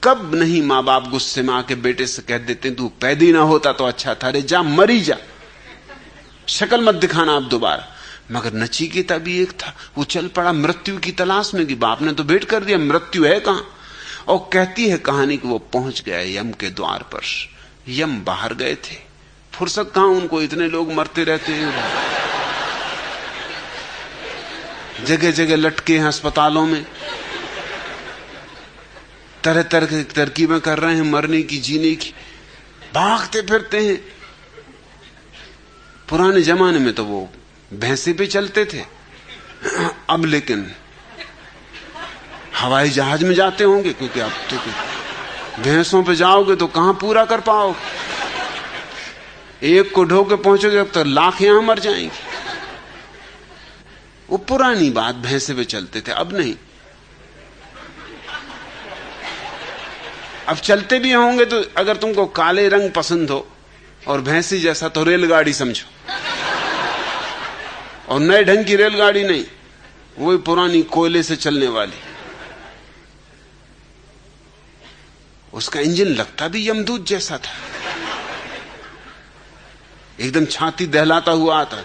कब नहीं माँ बाप गुस्से में आके बेटे से कह देते तू पैदा ही ना होता तो अच्छा था, रे जा मरी जा, शक्ल मत दिखाना अब दोबारा। मगर नचिकेता भी एक था, वो चल पड़ा मृत्यु की तलाश में कि बाप ने तो भेंट कर दिया, मृत्यु है कहां। और कहती है कहानी कि वो पहुंच गए यम के द्वार पर। यम बाहर गए थे, फुर्सत कहां उनको, इतने लोग मरते रहते हैं, जगह जगह लटके हैं अस्पतालों में, तरह तरह की तरकीबें कर रहे हैं मरने की जीने की, भागते फिरते हैं। पुराने जमाने में तो वो भैंसे पे चलते थे, अब लेकिन हवाई जहाज में जाते होंगे, क्योंकि अब तो भैंसों पे जाओगे तो कहां पूरा कर पाओगे, एक को ढो के पहुंचोगे अब तो लाख यहां मर जाएंगे। वो पुरानी बात, भैंसे पे चलते थे, अब नहीं। अब चलते भी होंगे तो अगर तुमको काले रंग पसंद हो और भैंसी जैसा तो रेलगाड़ी समझो, और नए ढंग की रेलगाड़ी नहीं, वही पुरानी कोयले से चलने वाली। उसका इंजन लगता भी यमदूत जैसा था, एकदम छाती दहलाता हुआ आता।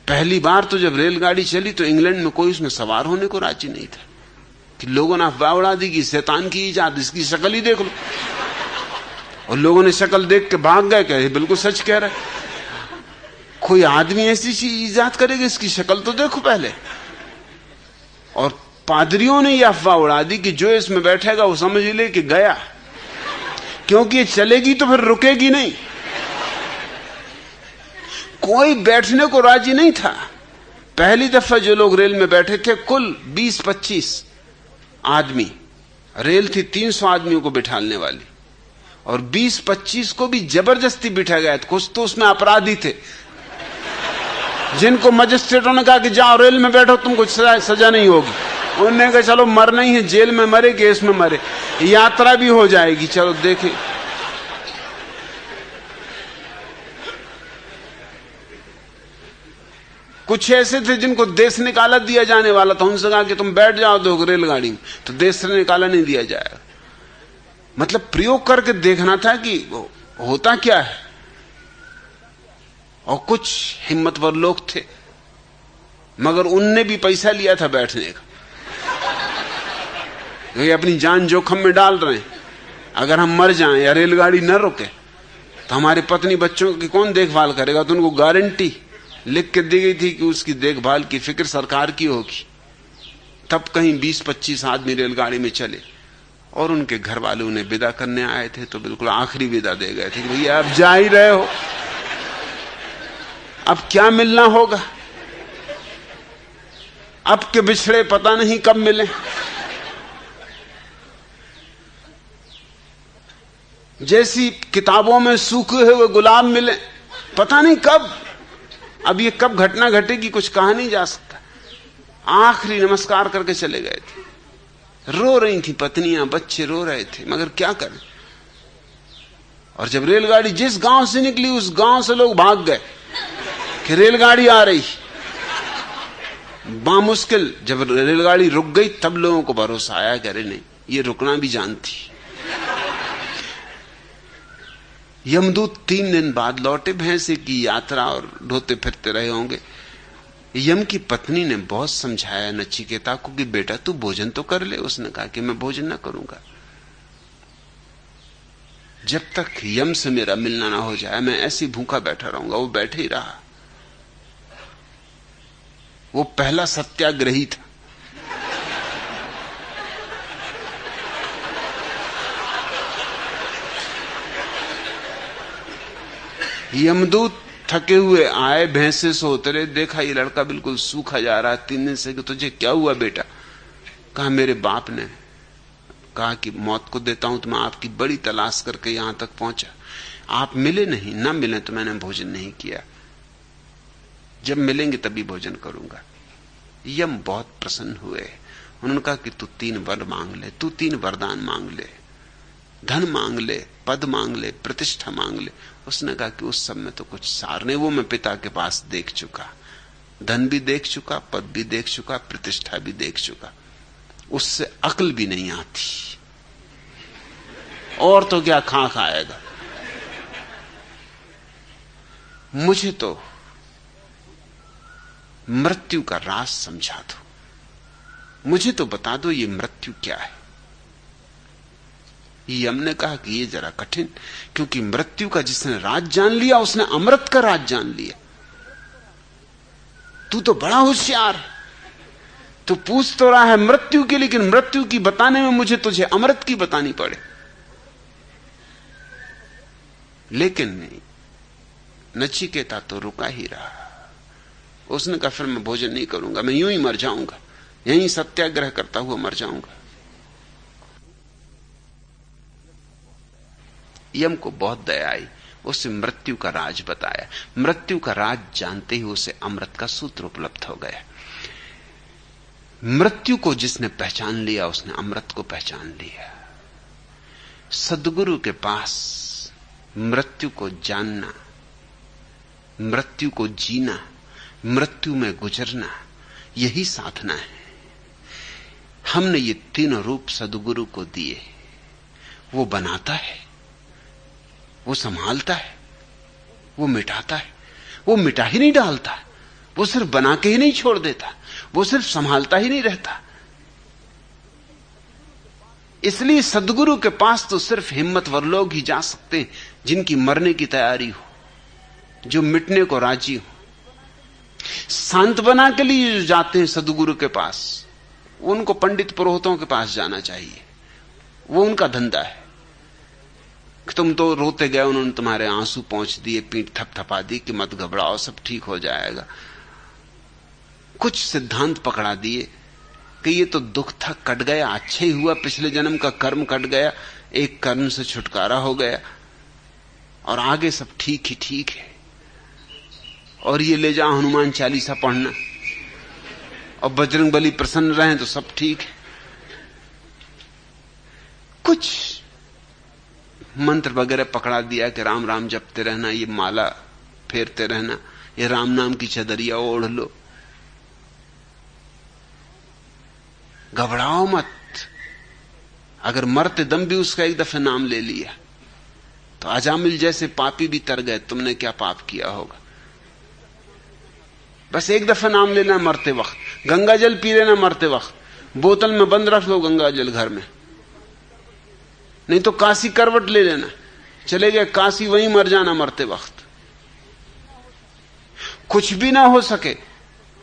पहली बार तो जब रेलगाड़ी चली तो इंग्लैंड में कोई उसमें सवार होने को राजी नहीं था, कि लोगों ने अफवाह उड़ा दी कि शैतान की इजाद, इसकी शक्ल ही देख लो। और लोगों ने शक्ल देख के भाग गए, कहे बिल्कुल सच कह रहे, कोई आदमी ऐसी चीज इजाद करेगा, इसकी शक्ल तो देखो पहले। और पादरियों ने यह अफवाह उड़ा दी कि जो इसमें बैठेगा वो समझ ले कि गया, क्योंकि ये चलेगी तो फिर रुकेगी नहीं। कोई बैठने को राजी नहीं था। पहली दफा जो लोग रेल में बैठे थे कुल 20-25 आदमी, रेल थी 300 आदमियों को बिठाने वाली, और 20-25 को भी जबरदस्ती बिठा गया। कुछ तो उसमें अपराधी थे जिनको मजिस्ट्रेटों ने कहा कि जाओ रेल में बैठो, तुमको सजा नहीं होगी। उन्होंने कहा चलो मरना ही है, जेल में मरे कि इसमें मरे, यात्रा भी हो जाएगी, चलो देखें। कुछ ऐसे थे जिनको देश निकाला दिया जाने वाला था, उनसे कहा कि तुम बैठ जाओ दो रेलगाड़ी में, तो देश से निकाला नहीं दिया जाएगा। मतलब प्रयोग करके देखना था कि होता क्या है। और कुछ हिम्मतवर लोग थे, मगर उनने भी पैसा लिया था बैठने का, ये अपनी जान जोखिम में डाल रहे हैं। अगर हम मर जाएं या रेलगाड़ी न रुके तो हमारे पत्नी बच्चों की कौन देखभाल करेगा। तो उनको गारंटी लिख के दी गई थी कि उसकी देखभाल की फिक्र सरकार की होगी। तब कहीं 20-25 आदमी रेलगाड़ी में चले, और उनके घर वाले उन्हें विदा करने आए थे, तो बिल्कुल आखिरी विदा दे गए थे कि भैया अब जा ही रहे हो, अब क्या मिलना होगा, अब के बिछड़े पता नहीं कब मिले। जैसी किताबों में सूखे हुए गुलाब मिले, पता नहीं कब, अब ये कब घटना घटेगी कुछ कहा नहीं जा सकता। आखिरी नमस्कार करके चले गए थे। रो रही थी पत्नियां, बच्चे रो रहे थे, मगर क्या करें। और जब रेलगाड़ी जिस गांव से निकली उस गांव से लोग भाग गए कि रेलगाड़ी आ रही। बामुश्किल जब रेलगाड़ी रुक गई तब लोगों को भरोसा आया कि अरे नहीं, ये रुकना भी जानती। यमदूत 3 दिन बाद लौटे, भैंसे की यात्रा और ढोते फिरते रहे होंगे। यम की पत्नी ने बहुत समझाया नचिकेता को कि बेटा तू भोजन तो कर ले। उसने कहा कि मैं भोजन न करूंगा, जब तक यम से मेरा मिलना ना हो जाए मैं ऐसी भूखा बैठा रहूंगा। वो बैठे ही रहा। वो पहला सत्याग्रही था। यमदूत थके हुए आए, भैंसे से उतरे, देखा ये लड़का बिल्कुल सूखा जा रहा है 3 दिन से। कि तुझे क्या हुआ बेटा? कहा मेरे बाप ने कहा कि मौत को देता हूं, तो मैं आपकी बड़ी तलाश करके यहां तक पहुंचा, आप मिले नहीं, ना मिले तो मैंने भोजन नहीं किया, जब मिलेंगे तभी भोजन करूंगा। यम बहुत प्रसन्न हुए। उन्होंने कहा कि तू 3 वर मांग ले, तू 3 वरदान मांग ले, धन मांग ले, पद मांग ले, प्रतिष्ठा मांग ले। उसने कहा कि उस सब में तो कुछ सार नहीं, वो मैं पिता के पास देख चुका, धन भी देख चुका, पद भी देख चुका, प्रतिष्ठा भी देख चुका। उससे अक्ल भी नहीं आती, और तो क्या खा खाएगा। मुझे तो मृत्यु का राज समझा दो, मुझे तो बता दो ये मृत्यु क्या है। यम ने कहा कि ये जरा कठिन, क्योंकि मृत्यु का जिसने राज जान लिया उसने अमृत का राज जान लिया। तू तो बड़ा होशियार है, तू पूछ तो रहा है मृत्यु की, लेकिन मृत्यु की बताने में मुझे तुझे अमृत की बतानी पड़े। लेकिन नचिकेता तो रुका ही रहा। उसने कहा फिर मैं भोजन नहीं करूंगा, मैं यूं ही मर जाऊंगा, यहीं सत्याग्रह करता हुआ मर जाऊंगा। यम को बहुत दया आई, उसे मृत्यु का राज बताया। मृत्यु का राज जानते ही उसे अमृत का सूत्र उपलब्ध हो गया। मृत्यु को जिसने पहचान लिया उसने अमृत को पहचान लिया। सद्गुरु के पास मृत्यु को जानना, मृत्यु को जीना, मृत्यु में गुजरना, यही साधना है। हमने ये तीनों रूप सद्गुरु को दिए। वो बनाता है, वो संभालता है, वो मिटाता है। वो मिटा ही नहीं डालता, वो सिर्फ बना के ही नहीं छोड़ देता, वो सिर्फ संभालता ही नहीं रहता। इसलिए सद्गुरु के पास तो सिर्फ हिम्मतवर लोग ही जा सकते हैं, जिनकी मरने की तैयारी हो, जो मिटने को राजी हो। सांत्वना के लिए जो जाते हैं सद्गुरु के पास, उनको पंडित पुरोहितों के पास जाना चाहिए। वो उनका धंधा है। तुम तो रोते गए, उन्होंने तुम्हारे आंसू पहुंच दिए, पीठ थपथपा दी कि मत घबराओ, सब ठीक हो जाएगा। कुछ सिद्धांत पकड़ा दिए कि ये तो दुख था, कट गया, अच्छा ही हुआ, पिछले जन्म का कर्म कट गया, एक कर्म से छुटकारा हो गया और आगे सब ठीक ही ठीक है। और ये ले जाओ हनुमान चालीसा पढ़ना और बजरंग बली प्रसन्न रहें तो सब ठीक है। कुछ मंत्र वगैरह पकड़ा दिया कि राम राम जपते रहना, ये माला फेरते रहना, ये राम नाम की चदरिया ओढ़ लो, घबराओ मत। अगर मरते दम भी उसका एक दफे नाम ले लिया तो अजामिल जैसे पापी भी तर गए। तुमने क्या पाप किया होगा? बस एक दफा नाम लेना मरते वक्त, गंगा जल पी लेना मरते वक्त, बोतल में बंद रख लो गंगा जल घर में, नहीं तो काशी करवट ले लेना, चले गए काशी, वहीं मर जाना मरते वक्त। कुछ भी ना हो सके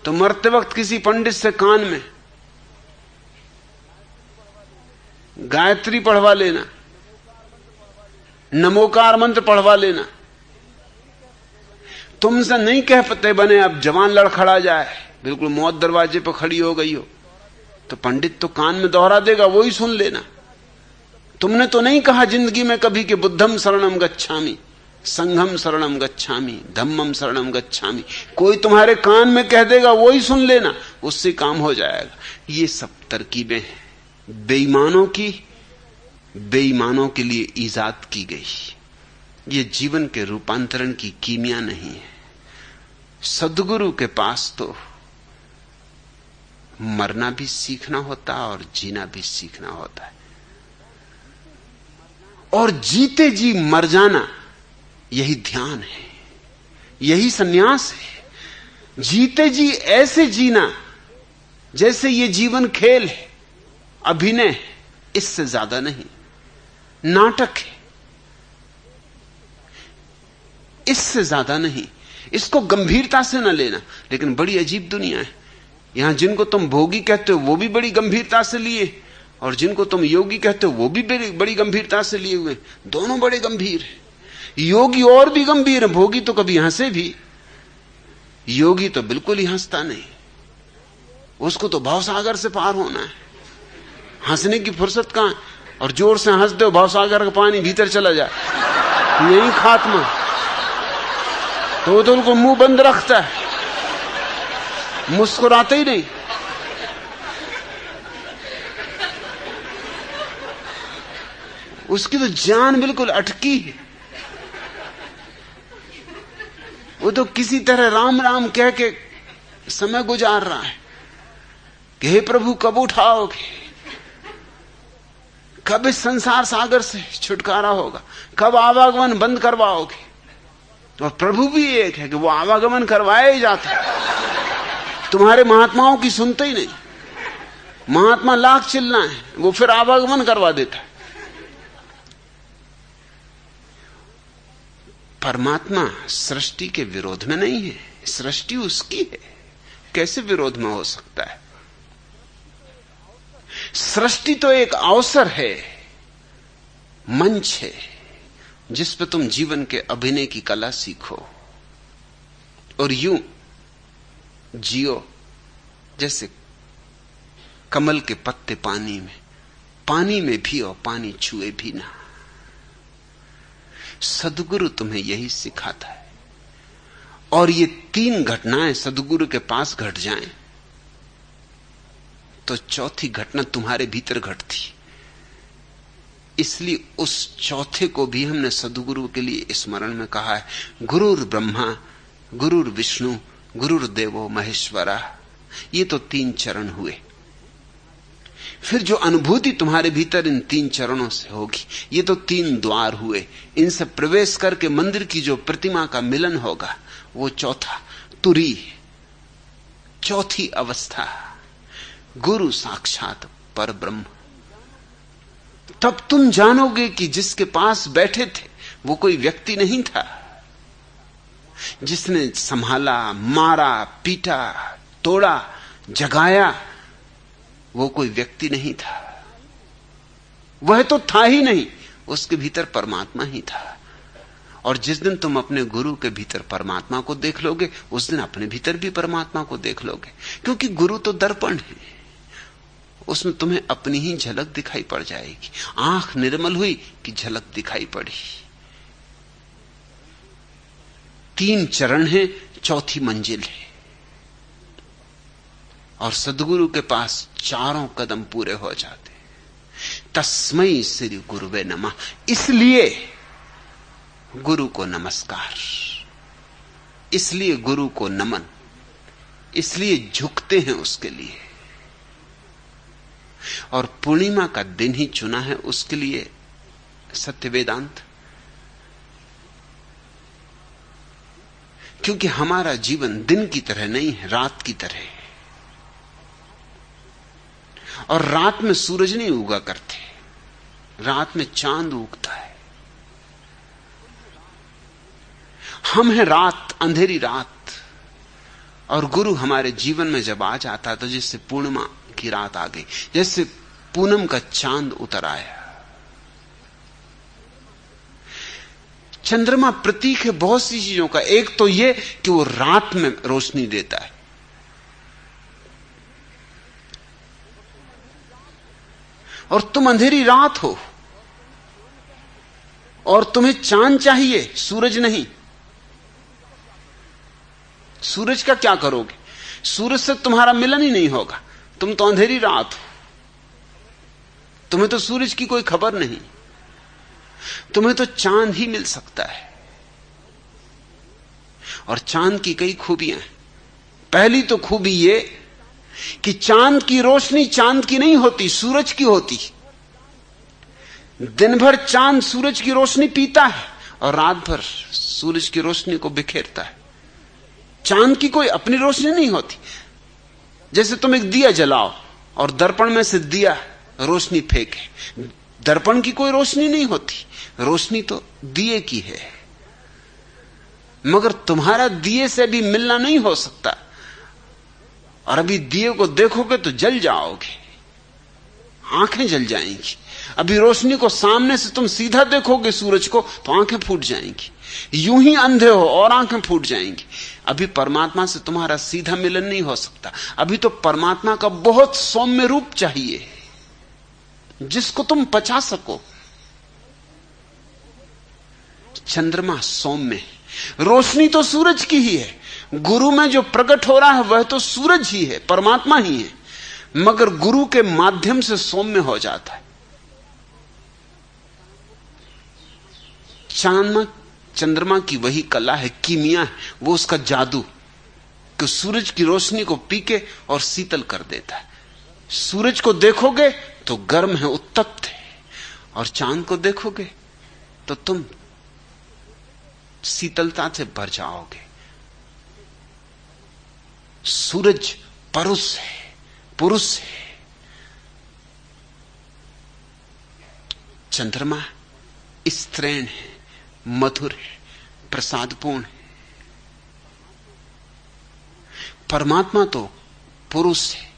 तो मरते वक्त किसी पंडित से कान में गायत्री पढ़वा लेना, नमोकार मंत्र पढ़वा लेना। तुमसे नहीं कह पाते बने, अब जवान लड़खड़ा जाए, बिल्कुल मौत दरवाजे पर खड़ी हो गई हो, तो पंडित तो कान में दोहरा देगा, वो ही सुन लेना। तुमने तो नहीं कहा जिंदगी में कभी कि बुद्धम शरणम गच्छामि, संघम शरणम गच्छामि, धम्मम शरणम गच्छामि। कोई तुम्हारे कान में कह देगा, वो ही सुन लेना, उससे काम हो जाएगा। ये सब तरकीबें हैं बेईमानों की, बेईमानों के लिए ईजाद की गई। ये जीवन के रूपांतरण की कीमिया नहीं है। सद्गुरु के पास तो मरना भी सीखना होता है और जीना भी सीखना होता है, और जीते जी मर जाना यही ध्यान है, यही सन्यास है। जीते जी ऐसे जीना जैसे ये जीवन खेल है, अभिनय, इससे ज्यादा नहीं, नाटक है, इससे ज्यादा नहीं। इसको गंभीरता से न लेना। लेकिन बड़ी अजीब दुनिया है, यहां जिनको तुम भोगी कहते हो वो भी बड़ी गंभीरता से लिए, और जिनको तुम योगी कहते हो वो भी बड़ी गंभीरता से लिए हुए। दोनों बड़े गंभीर हैं। योगी और भी गंभीर है, भोगी तो कभी हंसे भी, योगी तो बिल्कुल ही हंसता नहीं। उसको तो भवसागर से पार होना है, हंसने की फुर्सत कहां। और जोर से हंस दो, भवसागर का पानी भीतर चला जाए, यही खात्मा। तो वो तो उनको मुंह बंद रखता है, मुस्कुराते ही नहीं। उसकी तो जान बिल्कुल अटकी है। वो तो किसी तरह राम राम कह के समय गुजार रहा है कि हे प्रभु कब उठाओगे, कब इस संसार सागर से छुटकारा होगा, कब आवागमन बंद करवाओगे? और प्रभु भी एक है कि वो आवागमन करवाया ही जाता है, तुम्हारे महात्माओं की सुनते ही नहीं। महात्मा लाख चिल्ला है, वो फिर आवागमन करवा देता है। परमात्मा सृष्टि के विरोध में नहीं है, सृष्टि उसकी है, कैसे विरोध में हो सकता है? सृष्टि तो एक अवसर है, मंच है, जिस पे तुम जीवन के अभिनय की कला सीखो और यूं जियो जैसे कमल के पत्ते पानी में भी और पानी छुए भी ना। सदगुरु तुम्हें यही सिखाता है। और ये तीन घटनाएं सदगुरु के पास घट जाएं तो चौथी घटना तुम्हारे भीतर घटती। इसलिए उस चौथे को भी हमने सदगुरु के लिए स्मरण में कहा है, गुरुर ब्रह्मा गुरुर विष्णु गुरुर्देवो महेश्वरा। ये तो तीन चरण हुए। फिर जो अनुभूति तुम्हारे भीतर इन तीन चरणों से होगी, ये तो तीन द्वार हुए। इनसे प्रवेश करके मंदिर की जो प्रतिमा का मिलन होगा, वो चौथा तुरी, चौथी अवस्था, गुरु साक्षात पर ब्रह्म। तब तुम जानोगे कि जिसके पास बैठे थे वो कोई व्यक्ति नहीं था, जिसने संभाला, मारा, पीटा, तोड़ा, जगाया, वो कोई व्यक्ति नहीं था। वह तो था ही नहीं, उसके भीतर परमात्मा ही था। और जिस दिन तुम अपने गुरु के भीतर परमात्मा को देख लोगे, उस दिन अपने भीतर भी परमात्मा को देख लोगे। क्योंकि गुरु तो दर्पण है, उसमें तुम्हें अपनी ही झलक दिखाई पड़ जाएगी। आंख निर्मल हुई कि झलक दिखाई पड़ी। तीन चरण है, चौथी मंजिल है। और सदगुरु के पास चारों कदम पूरे हो जाते। तस्मै श्री गुरुवे नमः। इसलिए गुरु को नमस्कार, इसलिए गुरु को नमन, इसलिए झुकते हैं उसके लिए। और पूर्णिमा का दिन ही चुना है उसके लिए सत्य वेदांत। क्योंकि हमारा जीवन दिन की तरह नहीं है, रात की तरह है। और रात में सूरज नहीं उगा करते, रात में चांद उगता है। हम हैं रात, अंधेरी रात। और गुरु हमारे जीवन में जब आ जाता तो जिससे पूर्णिमा की रात आ गई, जैसे पूनम का चांद उतर आया। चंद्रमा प्रतीक है बहुत सी चीजों का। एक तो यह कि वो रात में रोशनी देता है, और तुम अंधेरी रात हो और तुम्हें चांद चाहिए, सूरज नहीं। सूरज का क्या करोगे? सूरज से तुम्हारा मिलन ही नहीं होगा, तुम तो अंधेरी रात हो। तुम्हें तो सूरज की कोई खबर नहीं, तुम्हें तो चांद ही मिल सकता है। और चांद की कई खूबियां हैं। पहली तो खूबी ये कि चांद की रोशनी चांद की नहीं होती, सूरज की होती। दिन भर चांद सूरज की रोशनी पीता है और रात भर सूरज की रोशनी को बिखेरता है। चांद की कोई अपनी रोशनी नहीं होती। जैसे तुम एक दिया जलाओ और दर्पण में से दिया रोशनी फेंके, दर्पण की कोई रोशनी नहीं होती, रोशनी तो दिए की है। मगर तुम्हारा दिए से भी मिलना नहीं हो सकता। और अभी दिए को देखोगे तो जल जाओगे, आंखें जल जाएंगी। अभी रोशनी को सामने से तुम सीधा देखोगे सूरज को तो आंखें फूट जाएंगी, यूं ही अंधे हो और आंखें फूट जाएंगी। अभी परमात्मा से तुम्हारा सीधा मिलन नहीं हो सकता। अभी तो परमात्मा का बहुत सौम्य रूप चाहिए जिसको तुम पचा सको। चंद्रमा सौम्य है, रोशनी तो सूरज की ही है। गुरु में जो प्रकट हो रहा है वह तो सूरज ही है, परमात्मा ही है, मगर गुरु के माध्यम से सौम्य हो जाता है। चंद्रमा की वही कला है, कीमिया है, वो उसका जादू कि सूरज की रोशनी को पीके और शीतल कर देता है। सूरज को देखोगे तो गर्म है, उत्तप्त है, और चांद को देखोगे तो तुम शीतलता से भर जाओगे। सूरज पुरुष है, चंद्रमा स्त्रैण है, मधुर है, प्रसादपूर्ण है। परमात्मा तो पुरुष है,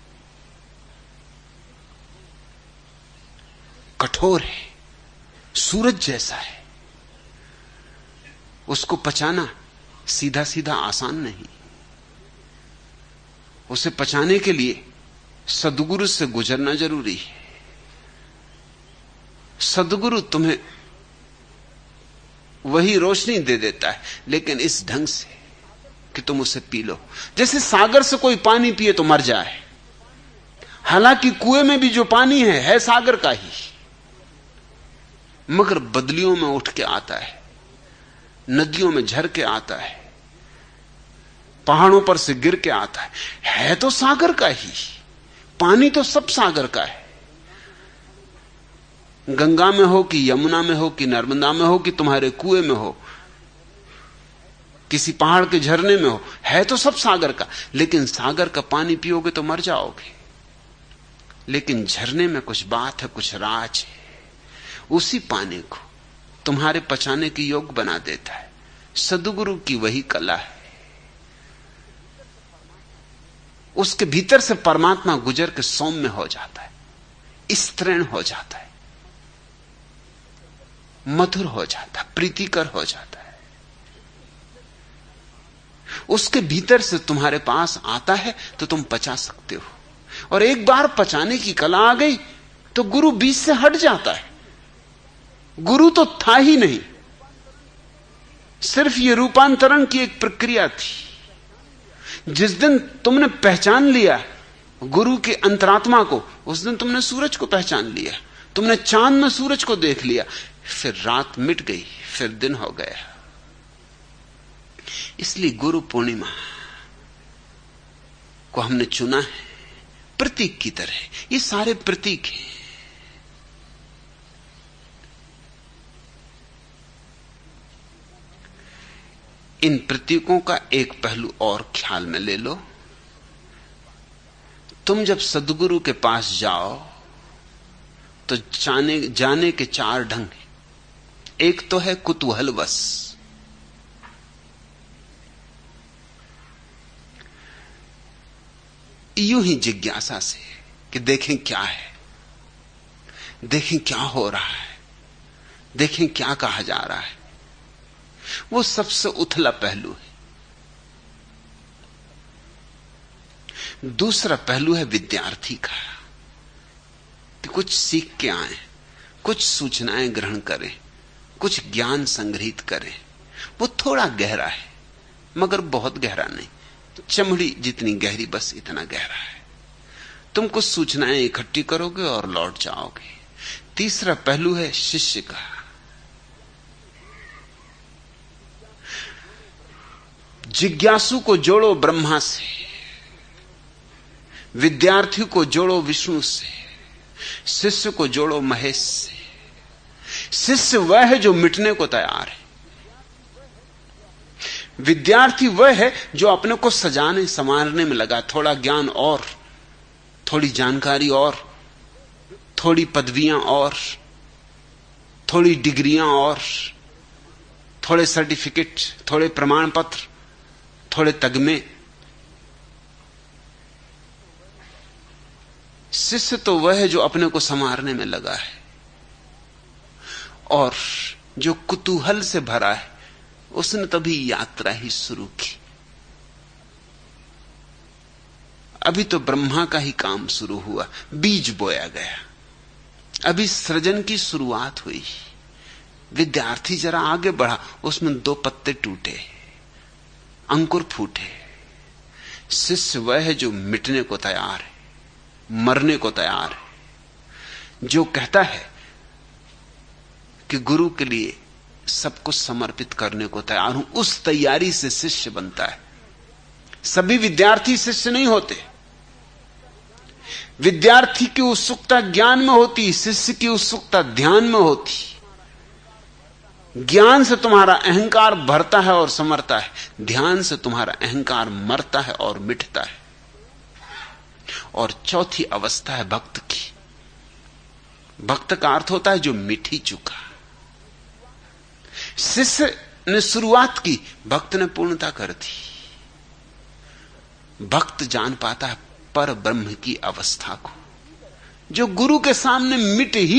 कठोर है, सूरज जैसा है। उसको पचाना सीधा सीधा आसान नहीं। उसे पचाने के लिए सद्गुरु से गुजरना जरूरी है। सद्गुरु तुम्हें वही रोशनी दे देता है, लेकिन इस ढंग से कि तुम उसे पी लो। जैसे सागर से कोई पानी पिए तो मर जाए, हालांकि कुएं में भी जो पानी है सागर का ही, मगर बदलियों में उठ के आता है, नदियों में झर के आता है, पहाड़ों पर से गिर के आता है तो सागर का ही। पानी तो सब सागर का है, गंगा में हो कि यमुना में हो कि नर्मदा में हो कि तुम्हारे कुएं में हो, किसी पहाड़ के झरने में हो, है तो सब सागर का। लेकिन सागर का पानी पियोगे तो मर जाओगे। लेकिन झरने में कुछ बात है, कुछ राज है। उसी पानी को तुम्हारे पचाने की योग्य बना देता है। सद्गुरु की वही कला है। उसके भीतर से परमात्मा गुजर के सौम्य हो जाता है, स्त्रैण हो जाता है, मधुर हो जाता है, प्रीतिकर हो जाता है। उसके भीतर से तुम्हारे पास आता है तो तुम पचा सकते हो। और एक बार पचाने की कला आ गई तो गुरु बीच से हट जाता है। गुरु तो था ही नहीं, सिर्फ ये रूपांतरण की एक प्रक्रिया थी। जिस दिन तुमने पहचान लिया गुरु के अंतरात्मा को, उस दिन तुमने सूरज को पहचान लिया, तुमने चांद में सूरज को देख लिया। फिर रात मिट गई, फिर दिन हो गया। इसलिए गुरु पूर्णिमा को हमने चुना है प्रतीक की तरह। ये सारे प्रतीक हैं। इन प्रतीकों का एक पहलू और ख्याल में ले लो। तुम जब सद्गुरु के पास जाओ तो जाने के चार ढंग हैं। एक तो है कुतूहलवश, यूं ही जिज्ञासा से कि देखें क्या है, देखें क्या हो रहा है, देखें क्या कहा जा रहा है। वो सबसे उथला पहलू है। दूसरा पहलू है विद्यार्थी का, कि कुछ सीख के आए, कुछ सूचनाएं ग्रहण करें, कुछ ज्ञान संग्रहित करें। वो थोड़ा गहरा है, मगर बहुत गहरा नहीं, चमड़ी जितनी गहरी, बस इतना गहरा है। तुम कुछ सूचनाएं इकट्ठी करोगे और लौट जाओगे। तीसरा पहलू है शिष्य का। जिज्ञासु को जोड़ो ब्रह्मा से, विद्यार्थी को जोड़ो विष्णु से, शिष्य को जोड़ो महेश से। शिष्य वह है जो मिटने को तैयार है। विद्यार्थी वह है जो अपने को सजाने संवारने में लगा। थोड़ा ज्ञान और, थोड़ी जानकारी और, थोड़ी पदवियां और, थोड़ी डिग्रियां और, थोड़े सर्टिफिकेट, थोड़े प्रमाण पत्र, थोड़े तगमे। शिष्य तो वह है जो अपने को संवारने में लगा है, और जो कुतूहल से भरा है उसने तभी यात्रा ही शुरू की। अभी तो ब्रह्मा का ही काम शुरू हुआ, बीज बोया गया, अभी सृजन की शुरुआत हुई। विद्यार्थी जरा आगे बढ़ा, उसमें 2 पत्ते टूटे, अंकुर फूटे। शिष्य वह है जो मिटने को तैयार है, मरने को तैयार है, जो कहता है कि गुरु के लिए सब कुछ समर्पित करने को तैयार हूं। उस तैयारी से शिष्य बनता है। सभी विद्यार्थी शिष्य नहीं होते। विद्यार्थी की उत्सुकता ज्ञान में होती, शिष्य की उत्सुकता ध्यान में होती। ज्ञान से तुम्हारा अहंकार भरता है और समरता है, ध्यान से तुम्हारा अहंकार मरता है और मिटता है। और चौथी अवस्था है भक्त की। भक्त का अर्थ होता है जो मिट ही चुका। शिष्य ने शुरुआत की, भक्त ने पूर्णता कर दी। भक्त जान पाता है पर ब्रह्म की अवस्था को, जो गुरु के सामने मिट ही